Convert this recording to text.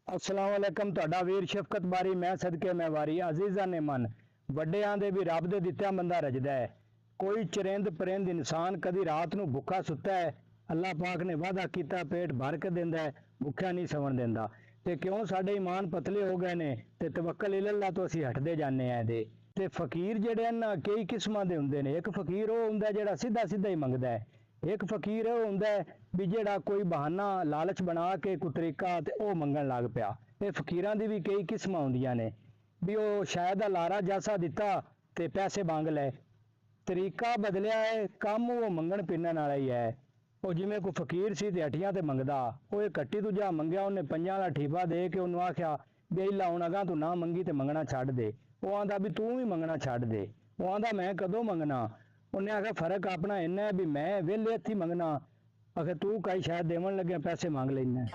अस्सलाम वालेकुम ਤੁਹਾਡਾ ਵੀਰ ਸ਼ਫਕਤ ਬਾਰੀ ਮੈਂ ਸਦਕੇ ਮੈਂ ਵਾਰੀ ਅਜ਼ੀਜ਼ਾਂ ਨੇ ਮਨ ਵੱਡਿਆਂ ਦੇ ਵੀ ਰੱਬ ਦੇ ਦਿੱਤਾ ਬੰਦਾ ਰਜਦਾ ਹੈ। ਕੋਈ ਚਰਿੰਦ ਪਰਿੰਦ ਇਨਸਾਨ ਕਦੀ ਰਾਤ ਨੂੰ ਭੁੱਖਾ ਸੁੱਤਾ ਹੈ, ਅੱਲਾਹ ਪਾਕ ਨੇ ਵਾਅਦਾ ਕੀਤਾ ਪੇਟ ਭਰ ਕੇ ਦਿੰਦਾ ਹੈ, ਭੁੱਖਾ ਨਹੀਂ ਸੌਣ ਦਿੰਦਾ। ਤੇ ਕਿਉਂ ਸਾਡੇ ਈਮਾਨ ਪਤਲੇ ਹੋ ਗਏ ਨੇ ਤੇ ਤਵੱਕਲ ਇਲੱਲਾਹ ਤੋਂ ਅਸੀਂ ਹਟਦੇ ਜਾਂਦੇ ਆ ਇਹਦੇ ਤੇ ਫਕੀਰ ਜਿਹੜੇ ਹਨ ਕਈ ਕਿਸਮਾਂ ਦੇ ਹੁੰਦੇ ਨੇ। ਇੱਕ ਫਕੀਰ ਉਹ ਹੁੰਦਾ ਜਿਹੜਾ ਸਿੱਧਾ ਸਿੱਧਾ ਹੀ ਮੰਗਦਾ ਹੈ, ਇੱਕ ਫਕੀਰ ਉਹ ਹੁੰਦਾ ਵੀ ਜਿਹੜਾ ਕੋਈ ਬਹਾਨਾ ਲਾਲਚ ਬਣਾ ਕੇ ਕੋਈ ਤਰੀਕਾ ਤੇ ਉਹ ਮੰਗਣ ਲੱਗ ਪਿਆ। ਇਹ ਫਕੀਰਾਂ ਦੀ ਵੀ ਕਈ ਕਿਸਮਾਂ ਹੁੰਦੀਆਂ ਨੇ ਵੀ ਉਹ ਸ਼ਾਇਦ ਲਾਰਾ ਜਾਸਾ ਦਿੱਤਾ ਤੇ ਪੈਸੇ ਮੰਗ ਲਏ, ਤਰੀਕਾ ਬਦਲਿਆ ਹੈ, ਕੰਮ ਉਹ ਮੰਗਣ ਪਿੰਨਣ ਵਾਲਾ ਹੀ ਹੈ। ਉਹ ਜਿਵੇਂ ਕੋਈ ਫਕੀਰ ਸੀ ਤੇ ਹੱਟੀਆਂ ਤੇ ਮੰਗਦਾ, ਉਹ ਇਹ ਕੱਟੀ ਦੂਜਾ ਮੰਗਿਆ, ਉਹਨੇ ਪੰਜਾਂ ਦਾ ਠੀਪਾ ਦੇ ਕੇ ਉਹਨੂੰ ਆਖਿਆ ਵੀ ਇੱਲਾ ਹੁਣ ਅਗਾਂ ਤੂੰ ਨਾ ਮੰਗੀ ਤੇ ਮੰਗਣਾ ਛੱਡ ਦੇ। ਉਹ ਆਂਦਾ ਵੀ ਤੂੰ ਵੀ ਮੰਗਣਾ ਛੱਡ ਦੇ। ਉਹ ਆਂਦਾ ਮੈਂ ਕਦੋਂ ਮੰਗਣਾ? ਉਹਨੇ ਆਖਿਆ ਫਰਕ ਆਪਣਾ ਇੰਨਾ ਹੈ ਵੀ ਮੈਂ ਵਿਹਲੇ ਹੱਥੀ ਮੰਗਣਾ, ਆਖਿਰ ਤੂੰ ਕਈ ਸ਼ਾਇਦ ਦੇਵਣ ਲੱਗਿਆ ਪੈਸੇ ਮੰਗ ਲੈਣਾ।